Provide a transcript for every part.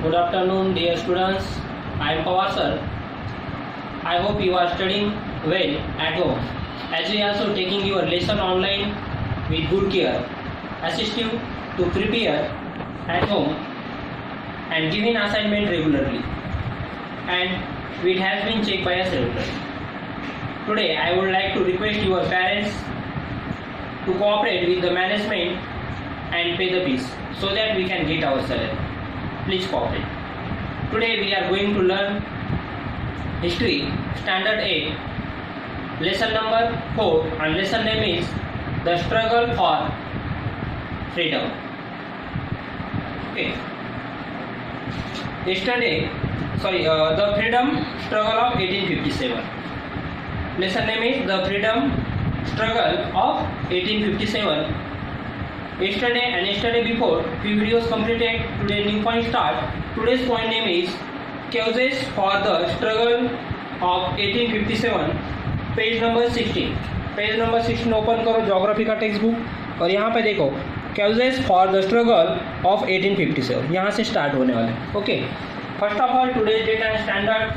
Good afternoon, dear students. I am Pawar sir. I hope you are studying well at home. As we are also taking your lesson online with good care, assist you to prepare at home and giving assignment regularly. And it has been checked by us regularly. Today, I would like to request your parents to cooperate with the management and pay the fees so that we can get our salary. Please cooperate. Today we are going to learn History Standard 8, lesson number 4, and lesson name is The Struggle for Freedom. Okay. The Freedom Struggle of 1857. Lesson name is The Freedom Struggle of 1857. Yesterday and yesterday before, few videos completed. Today new point start. Today's point name is Causes for the Struggle of 1857. Page number 16. Page number 16 open करो geography का text book और यहाँ पे देखो Causes for the Struggle of 1857. यहाँ से start होने वाले. Okay. First of all today's date and standard.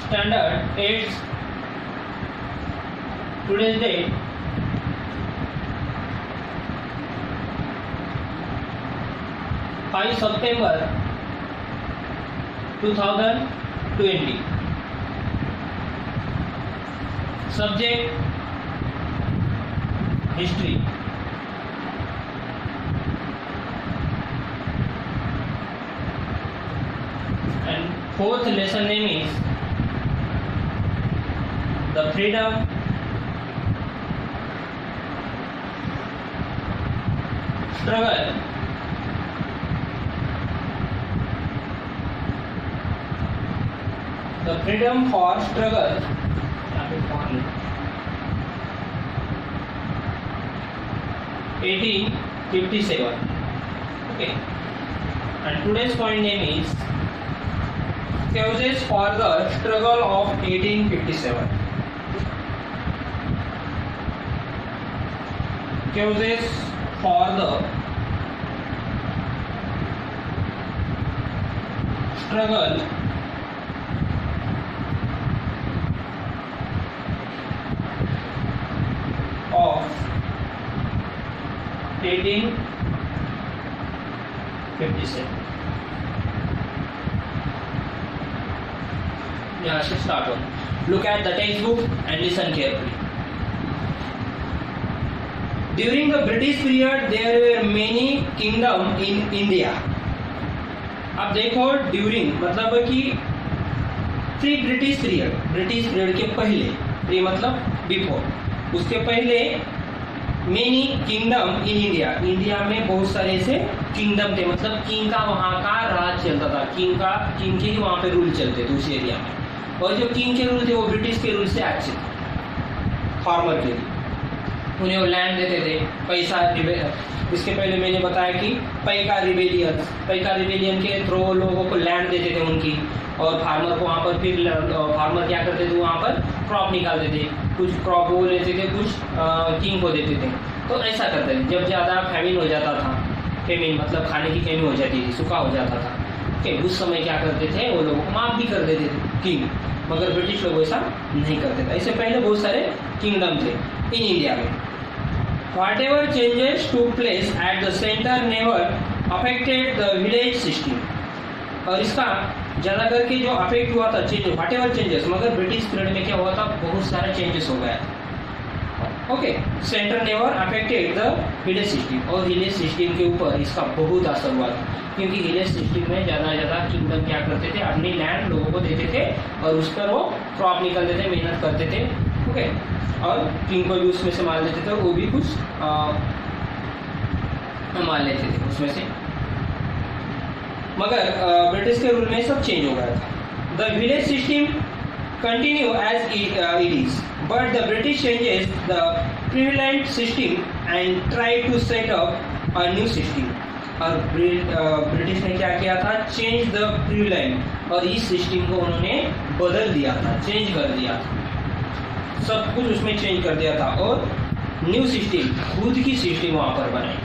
Standard 8. Today's date 5 September 2020. Subject History. And fourth lesson name is The Freedom Struggle the freedom for struggle 1857. Okay, and today's point name is Causes for the Struggle of 1857. Causes for the struggle of 1857. यहाँ से start हो. Look at the textbook and listen carefully. During the British period, there were many kingdoms in India. अब देखो during मतलब कि pre British period के पहले, pre मतलब बिफोर, उसके पहले many kingdom in इंडिया में बहुत सारे ऐसे किंगडम थे. मतलब किंग का वहाँ का राज चलता था, किंग के ही वहाँ पे रूल चलते थे उस एरिया में. और जो किंग के रूल थे वो ब्रिटिश के रूल से अच्छे थे फार्मर के लिए. उन्हें वो लैंड देते थे, पैसा. इसके पहले मैंने बताया कि पैका रिबेलियन के थ्रू लोगों को लैंड देते थे उनकी, और फार्मर को वहाँ पर फिर फार्मर क्या करते थे, वहाँ पर क्रॉप निकालते थे. कुछ क्रॉप वो लेते थे, कुछ किंग को देते थे. तो ऐसा करते थे. जब ज़्यादा फैमिन हो जाता था, फेमिन मतलब खाने की कमी हो जाती थी, सूखा हो जाता था, ओके, उस समय क्या करते थे, वो लोगों को माफ भी कर देते थे किंग. मगर ब्रिटिश लोग ऐसा नहीं करते थे. ऐसे पहले बहुत सारे किंगडम थे इन इंडिया में. Whatever changes took place at the center never affected the village system. और इसका ज़्यादा करके जो अफेक्ट हुआ था चेंज, whatever changes, मगर ब्रिटिश पीरियड में क्या हुआ था, बहुत सारे चेंजेस हो गया. Okay, centre never affected the village system. और विलेज सिस्टम के ऊपर इसका बहुत असर हुआ था, क्योंकि विलेज सिस्टम में ज़्यादा किंगडम क्या करते थे, अपनी लैंड लोगों को देते थे और उस पर वो क्रॉप निकालते थे, मेहनत करते थे. ओके, और किंग को भी उसमें से मार लेते थे, वो भी कुछ मार लेते थे उसमें से. मगर ब्रिटिश के रूल में सब चेंज हो गया था. The village system continue as it is, but the British changes the prevalent system and try to set up a new system. और ब्रिटिश ने क्या किया था, चेंज द प्रिविलेंट, और इस सिस्टम को उन्होंने बदल दिया था, चेंज कर दिया था, सब कुछ उसमें चेंज कर दिया था. और न्यू सिस्टम, खुद की सिस्टम वहाँ पर बनाई.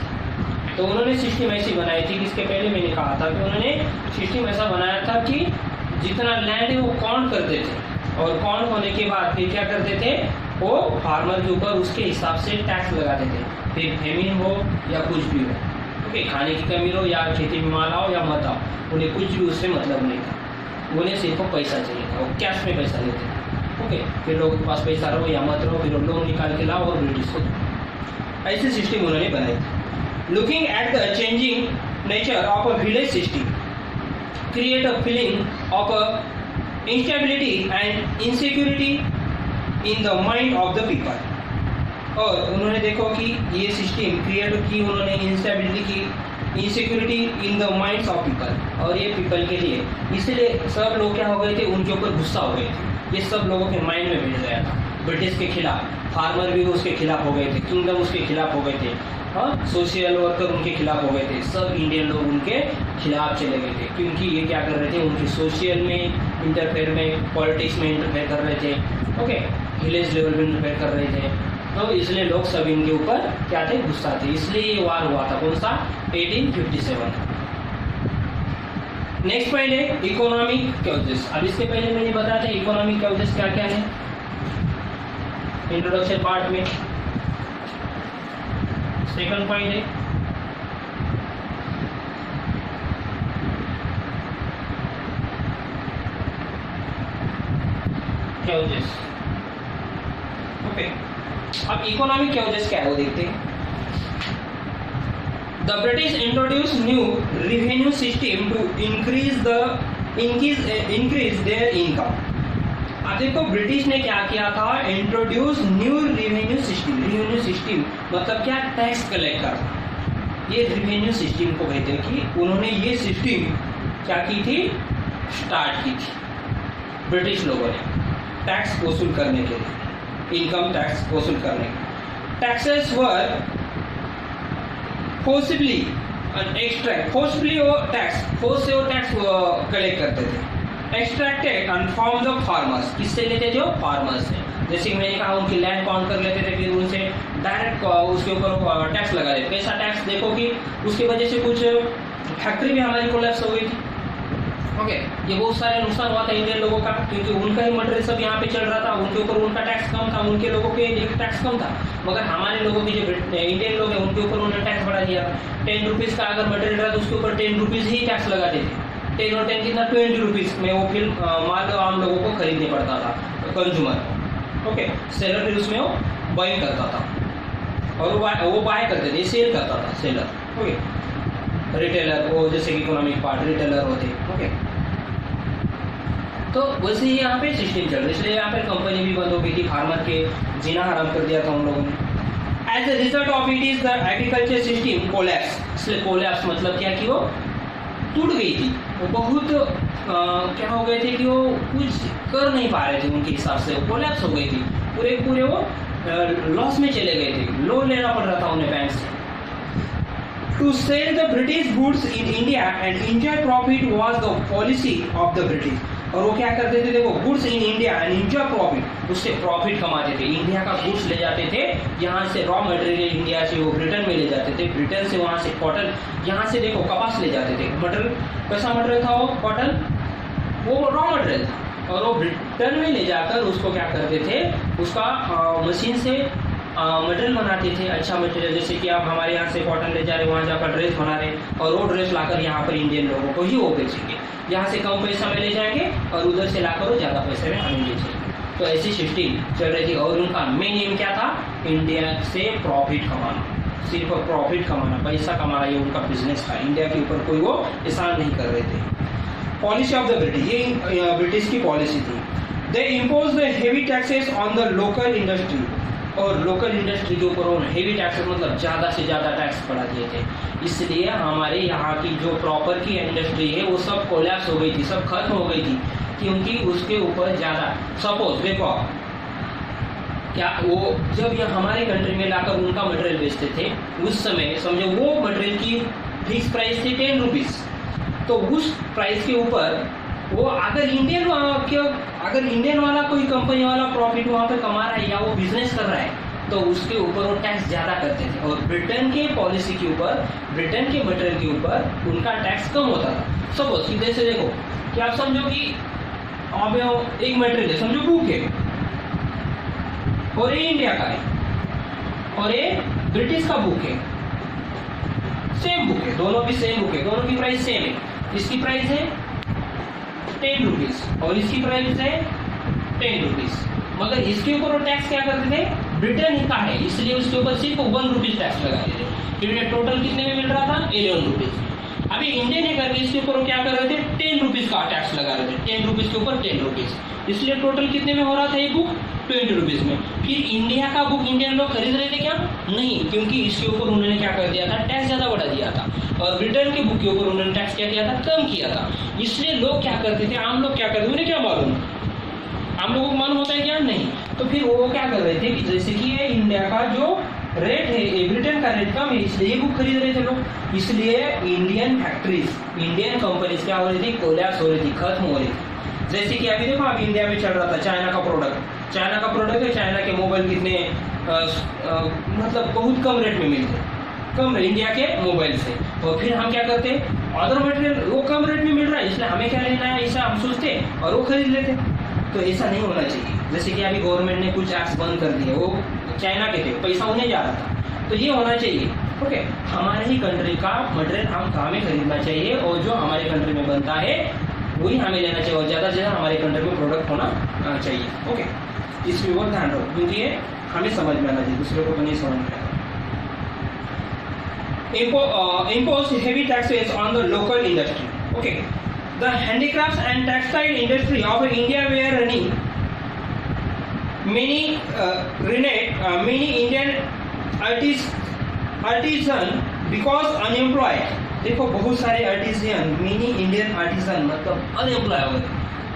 तो उन्होंने सिस्टम ऐसी बनाई थी कि इसके पहले मैंने कहा था कि उन्होंने सिस्टम ऐसा बनाया था कि जितना लैंड है वो काउंट करते थे और काउंट होने के बाद फिर क्या करते थे, वो फार्मर के ऊपर उसके हिसाब से टैक्स लगाते थे। फिर फेमिन हो या कुछ भी हो, ओके, खाने की कमी हो या खेती में माल आओ या मत आओ, उन्हें कुछ भी उससे मतलब नहीं था। उन्हें सिर्फ पैसा चाहिए था, वो कैश में पैसा लेते थे। ओके, फिर लोगों के पास पैसा रहो या मत रहो, फिर लोन निकाल के लाओ और ब्रिटिश को दो। ऐसे सिस्टम उन्होंने बनाई थी। Looking at the changing nature of a village system create a feeling of a instability and insecurity in the mind of the people. और उन्होंने देखो कि ये सिस्टम क्रिएट की उन्होंने इंस्टेबिलिटी की, insecurity in the minds of people, और ये पीपल के लिए, इसलिए सब लोग क्या हो गए थे, उनके ऊपर गुस्सा हो गए थे। ये सब लोगों के माइंड में बैठ गया था ब्रिटिश के खिलाफ। फार्मर भी उसके खिलाफ हो गए थे, किंगडम उसके खिलाफ हो गए थे, हाँ, सोशल वर्कर उनके खिलाफ हो गए थे, सब इंडियन लोग उनके खिलाफ चले गए थे, क्योंकि ये क्या कर रहे थे, उनके सोशल में इंटरफेयर में, पॉलिटिक्स में इंटरफेयर कर रहे थे, ओके, विलेज लेवल में इंटरफेयर कर रहे थे। तो इसलिए लोग सब इनके ऊपर क्या थे, गुस्सा थे, इसलिए ये वार हुआ था। कौन सा? 1857। नेक्स्ट पॉइंट है इकोनॉमिक कॉजेस। अब इसके पहले मैंने बताया था इकोनॉमिक कॉजेस क्या क्या है इंट्रोडक्शन पार्ट में। सेकंड पॉइंट है कॉजेस। ओके, अब इकोनॉमिक कॉजेस क्या है वो देखते हैं। The British introduced new revenue system to increase their income. अब देखो ब्रिटिश ने क्या किया था, introduce new revenue system. Revenue system मतलब क्या, टैक्स कलेक्ट करना। ये रेवेन्यू सिस्टम को कहते हैं कि उन्होंने ये सिस्टम क्या की थी, स्टार्ट की थी ब्रिटिश लोगों ने टैक्स वसूल करने के लिए, इनकम टैक्स वसूल करने के। टैक्सेस वर फोर्सिबली एक्सट्रैक्ट, फोर्सफुली वो टैक्स, फोर्स से वो टैक्स कलेक्ट करते थे। Extracted and from the farmers, किससे लेते जो फार्मर्स से। जैसे कि मैंने कहा उनकी लैंड काउंट कर लेते थे, फिर उनसे डायरेक्ट उसके ऊपर टैक्स लगा देते। कैसा टैक्स, देखो कि उसकी वजह से कुछ फैक्ट्री भी हमारी कोलैप्स हो गई थी। ओके, ये बहुत सारे नुकसान हुआ था इंडियन लोगों का, क्योंकि उनका ही मटेरियल सब यहाँ पे चल रहा था, उनके ऊपर उनका टैक्स कम था, उनके लोगों के टैक्स कम था, मगर हमारे लोगों की जो इंडियन लोग हैं उनके ऊपर उन्होंने टैक्स बढ़ा दिया। 10 रुपीज़ का अगर मटेरियल रहा तो उसके ऊपर 10 रुपीज़ ही टैक्स लगाते थे। 10 और 10 कितना, 20 रुपीज़ में वो फिर माल आम लोगों को खरीदने पड़ता था, कंज्यूमर। ओके, सेलर फिर उसमें वो बाइंग करता था और वो बाय करते थे, सेल करता था सेलर। ओके, रिटेलर, वो जैसे कि इकोनॉमिक पार्ट रिटेलर होते। ओके, तो वैसे ही यहाँ पे सिस्टम चल रहा है, इसलिए यहाँ पे कंपनी भी बंद हो गई थी, फार्मर के जीना हराम कर दिया था उन लोगों ने। As a result of it is the agriculture system collapse. इसलिए कोलैप्स मतलब क्या कि वो टूट गई थी, वो बहुत क्या हो गए थे कि वो कुछ कर नहीं पा रहे थे उनके हिसाब से, वो कोलैप्स हो गई थी, पूरे पूरे वो लॉस में चले गए थे, लोन लेना पड़ रहा था उन्हें बैंक से। To sell the British goods in India and enjoy profit was the policy of the British. और वो क्या करते थे, देखो, goods in India and enjoy profit, उससे प्रॉफिट कमाते थे। इंडिया का गुड्स ले जाते थे, यहाँ से रॉ मटेरियल इंडिया से वो ब्रिटेन में ले जाते थे, ब्रिटेन से वहाँ से कॉटन, यहाँ से देखो कपास ले जाते थे। मटेरियल कैसा मटेरियल था वो, कॉटन, वो रॉ मटेरियल था, और वो ब्रिटेन में ले जाकर उसको क्या करते थे, उसका मशीन से मटेरियल बनाते थे, अच्छा मटेरियल। जैसे कि आप हमारे यहाँ से कॉटन ले जा रहे, वहाँ जाकर ड्रेस बना रहे, और वो ड्रेस लाकर यहाँ पर इंडियन लोगों को ही वो बेचेंगे। यहाँ से कम पैसा में ले जाएंगे और उधर से लाकर वो ज़्यादा पैसे में हमें बेचेंगे। तो ऐसी सिस्टम चल रही थी, और उनका मेन एम क्या था, इंडिया से प्रॉफिट कमाना, सिर्फ प्रॉफिट कमाना, पैसा कमाना, ये उनका बिजनेस था। इंडिया के ऊपर कोई वो एहसान नहीं कर रहे थे। पॉलिसी ऑफ द ब्रिटिश, ये ब्रिटिश की पॉलिसी थी। दे impose the heavy taxes on the local industry, और लोकल इंडस्ट्री के ऊपर उन्होंने हेवी टैक्सेस मतलब ज़्यादा से ज़्यादा टैक्स बढ़ा दिए थे। इसलिए हमारे यहाँ की जो प्रॉपर की इंडस्ट्री है वो सब कोलैप्स हो गई थी, सब खत्म हो गई थी, क्योंकि उसके ऊपर ज़्यादा। सपोज देखो क्या, वो जब ये हमारे कंट्री में लाकर उनका मटेरियल बेचते थे, उस समय समझो वो मटेरियल की फिक्स प्राइस थी 10 रुपीज़, तो उस प्राइस के ऊपर वो अगर इंडियन वाला कोई कंपनी वाला प्रॉफिट वहाँ पे कमा रहा है या वो बिजनेस कर रहा है, तो उसके ऊपर वो टैक्स ज़्यादा करते थे, और ब्रिटेन के पॉलिसी के ऊपर, ब्रिटेन के मटेरियल के ऊपर उनका टैक्स कम होता था। सपोज सीधे से देखो कि आप समझो कि आप एक मटेरियल है, समझो बुक है, और ये इंडिया का है और ये ब्रिटिश का बुक है, सेम बुक है, दोनों भी सेम बुक है, दोनों की प्राइस सेम है। इसकी प्राइस है 10 रुपीज और इसकी प्राइस है 10 रुपीज, मगर इसके ऊपर वो टैक्स क्या करते थे, ब्रिटेन ही का है इसलिए उसके ऊपर सिर्फ 1 रुपीज टैक्स लगा देते, क्योंकि टोटल कितने में मिल रहा था, 11 रुपीज। अभी इंडियन है करके इसके ऊपर क्या कर रहे थे, 10 रुपीज का टैक्स लगा रहे थे, 10 रुपीज के ऊपर 10 रुपीज, इसलिए टोटल कितने में हो रहा था ये बुक, 20 रुपीज में। फिर इंडिया का बुक इंडियन लोग खरीद रहे थे क्या, नहीं, क्योंकि इसके ऊपर उन्होंने क्या कर दिया था, टैक्स ज्यादा बढ़ा दिया था, और ब्रिटेन के बुक के ऊपर उन्होंने टैक्स क्या किया था, कम किया था। इसलिए लोग क्या करते थे, आम लोग क्या करते थे, उन्हें क्या मालूम, आम लोगों को मालूम होता है क्या, नहीं। तो फिर वो क्या कर रहे थे कि जैसे कि ये इंडिया का जो रेट है, ये ब्रिटेन का रेट कम है, इसलिए ये बुक खरीद रहे थे लोग, इसलिए इंडियन फैक्ट्रीज, इंडियन कंपनीज क्या हो रही थी, कोलैप्स हो रही थी, खत्म हो रही थी। जैसे कि अभी देखो अभी इंडिया में चल रहा था चाइना का प्रोडक्ट, चाइना का प्रोडक्ट है, चाइना के मोबाइल कितने मतलब बहुत कम रेट में मिलते, कम इंडिया के मोबाइल से, और फिर हम क्या करते, अदर मटेरियल वो कम रेट में मिल रहा है इसलिए हमें क्या लेना है, ऐसा हम सोचते और वो खरीद लेते। तो ऐसा नहीं होना चाहिए। जैसे कि अभी गवर्नमेंट ने कुछ ऐप्स बंद कर दिए, वो चाइना के थे, पैसा उन्हें जा रहा था, तो ये होना चाहिए ओके, हमारे ही कंट्री का मटेरियल हम कहाँ में खरीदना चाहिए, और जो हमारे कंट्री में बनता है वही हमें लेना चाहिए, और ज़्यादा से ज़्यादा हमारे कंट्री में प्रोडक्ट होना चाहिए ओके। इसमें बहुत ध्यान रखो क्योंकि ये हमें समझ में आना चाहिए, दूसरे को तो नहीं समझ में आएगा। Impose heavy taxes on the local industry. Okay, the handicrafts and textile industry of India were running many Indian artisan because unemployed. देखो बहुत सारे आर्टिजियन, मिनी इंडियन आर्टिजन मतलब अनएम्प्लॉय हो गए,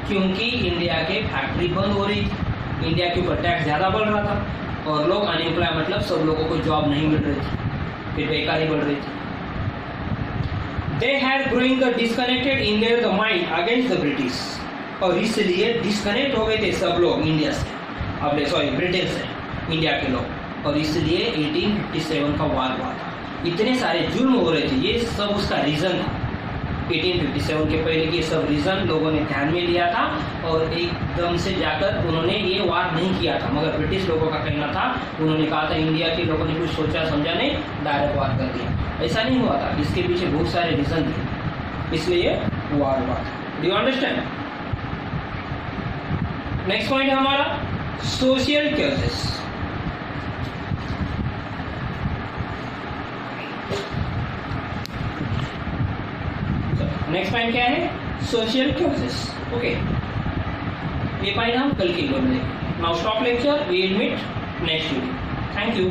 क्योंकि इंडिया के फैक्ट्री बंद हो रही थी, इंडिया के ऊपर टैक्स ज़्यादा बढ़ रहा था, और लोग अनएम्प्लॉय मतलब सब लोगों को जॉब नहीं मिल रही थी, फिर बेकारी बढ़ रही थी। They had growing the disconnected in their the mind against the British, और इसलिए डिस्कनेक्ट हो गए थे सब लोग इंडिया से, अपने सॉरी ब्रिटेन से, इंडिया के लोग, और इसलिए 1857 का वार हुआ था। इतने सारे जुल्म हो रहे थे, ये सब उसका रीज़न था। 1857 के पहले ये सब रीज़न लोगों ने ध्यान में लिया था, और एकदम से जाकर उन्होंने ये वार नहीं किया था, मगर ब्रिटिश लोगों का कहना था, उन्होंने कहा था इंडिया के लोगों ने कुछ सोचा समझा नहीं, डायरेक्ट वार कर दिया। ऐसा नहीं हुआ था, इसके पीछे बहुत सारे रीज़न थे, इसलिए वार हुआ था। Do you understand? Next point है हमारा सोशल कॉजेस। नेक्स्ट पॉइंट क्या है, सोशल कॉजेस ओके। ये पॉइंट हम कल की वीडियो में देखेंगे। Now stop lecture, we will meet next video. Thank you.